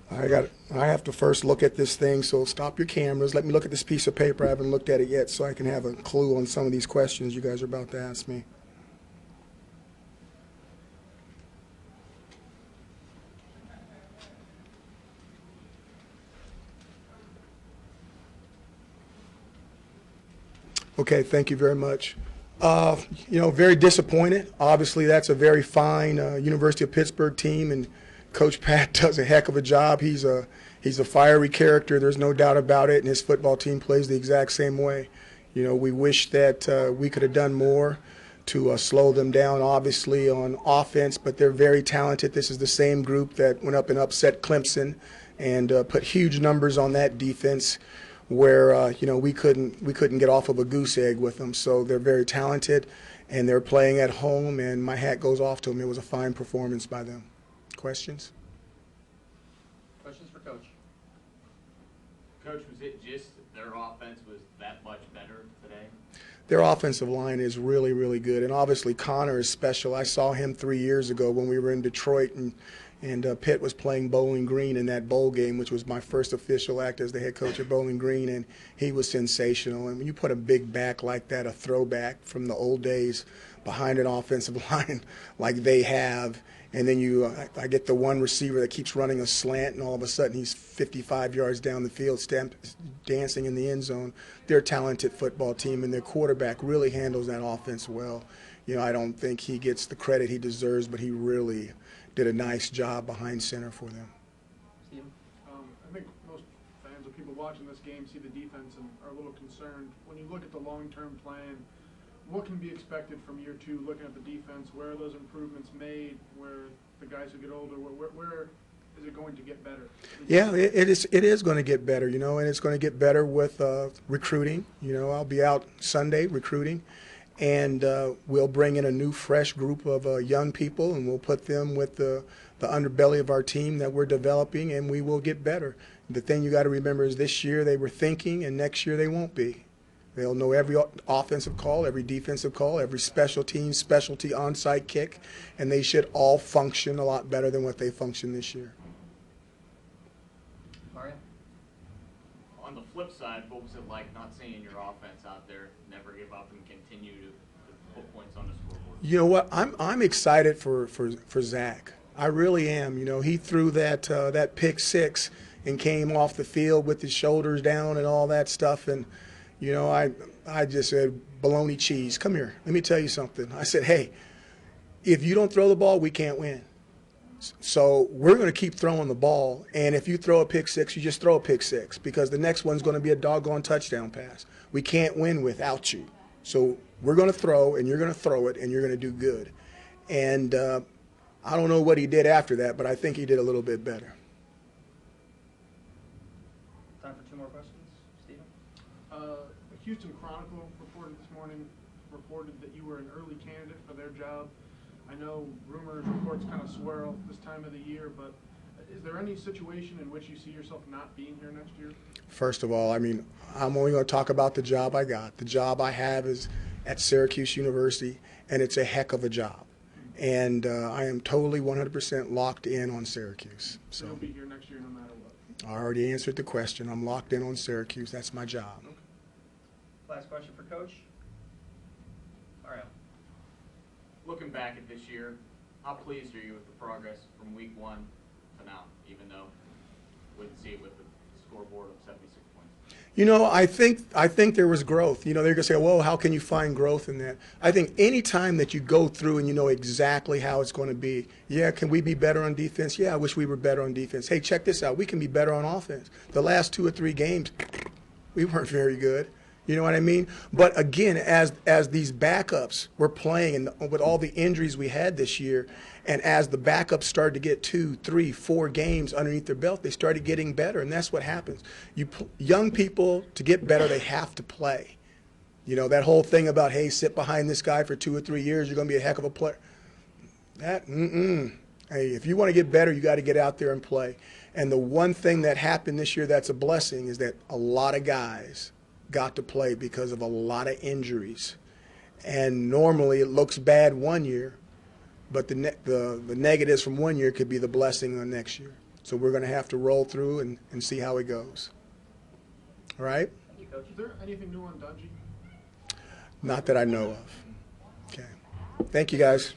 I have to first look at this thing, so stop your cameras. Let me look at this piece of paper. I haven't looked at it yet, so I can have a clue on some of these questions you guys are about to ask me. Okay, thank you very much. Very disappointed. Obviously, that's a very fine University of Pittsburgh team, and Coach Pat does a heck of a job. He's a fiery character. There's no doubt about it, and his football team plays the exact same way. We wish that we could have done more to slow them down, obviously, on offense, but they're very talented. This is the same group that went up and upset Clemson and put huge numbers on that defense, where we couldn't get off of a goose egg with them. So they're very talented, and they're playing at home, and my hat goes off to them. It was a fine performance by them. Questions? Questions for Coach? Coach, was it just their offense was that much better today? Their offensive line is really, really good, and obviously Connor is special. I saw him 3 years ago when we were in Detroit, and Pitt was playing Bowling Green in that bowl game, which was my first official act as the head coach at Bowling Green, and he was sensational. And when you put a big back like that, a throwback from the old days behind an offensive line like they have, and then I get the one receiver that keeps running a slant, and all of a sudden he's 55 yards down the field dancing in the end zone. They're a talented football team, and their quarterback really handles that offense well. I don't think he gets the credit he deserves, but he really did a nice job behind center for them. Steven? I think most fans or people watching this game see the defense and are a little concerned. When you look at the long-term plan, what can be expected from year two, looking at the defense? Where are those improvements made? Where the guys who get older, where is it going to get better? Yeah, it is going to get better, and it's going to get better with recruiting. I'll be out Sunday recruiting, and we'll bring in a new, fresh group of young people, and we'll put them with the underbelly of our team that we're developing, and we will get better. The thing you got to remember is this year they were thinking, and next year they won't be. They'll know every offensive call, every defensive call, every specialty onside kick, and they should all function a lot better than what they function this year. Mario? On the flip side, what was it like not seeing your offense out there never give up and continue to put points on the scoreboard? You know what? I'm excited for Zach. I really am. He threw that pick six and came off the field with his shoulders down and all that stuff, and I just said, bologna cheese, come here. Let me tell you something. I said, hey, if you don't throw the ball, we can't win. So we're going to keep throwing the ball, and if you throw a pick six, you just throw a pick six, because the next one's going to be a doggone touchdown pass. We can't win without you. So we're going to throw, and you're going to throw it, and you're going to do good. And I don't know what he did after that, but I think he did a little bit better. Time for two more questions. Steven? The Houston Chronicle reported that you were an early candidate for their job. I know rumors, reports kind of swirl this time of the year, but is there any situation in which you see yourself not being here next year? First of all, I'm only going to talk about the job I got. The job I have is at Syracuse University, and it's a heck of a job. And I am totally 100% locked in on Syracuse. So you'll be here next year no matter what? I already answered the question. I'm locked in on Syracuse. That's my job. Okay. Last question for Coach. Mario. Looking back at this year, how pleased are you with the progress from week one to now, even though we wouldn't see it with the scoreboard of 76 points? I think there was growth. They're going to say, well, how can you find growth in that? I think any time that you go through and you know exactly how it's going to be, yeah, can we be better on defense? Yeah, I wish we were better on defense. Hey, check this out. We can be better on offense. The last 2 or 3 games, we weren't very good. You know what I mean? But again, as these backups were playing, and with all the injuries we had this year, and as the backups started to get 2, 3, 4 games underneath their belt, they started getting better, and that's what happens. Young people, to get better, they have to play. That whole thing about, hey, sit behind this guy for 2 or 3 years, you're going to be a heck of a player. Hey, if you want to get better, you got to get out there and play. And the one thing that happened this year that's a blessing is that a lot of guys got to play because of a lot of injuries. And normally it looks bad one year, but the negatives from one year could be the blessing on next year. So we're going to have to roll through and see how it goes. All right? Thank you, Coach. Is there anything new on Dungy? Not that I know of. Okay. Thank you, guys.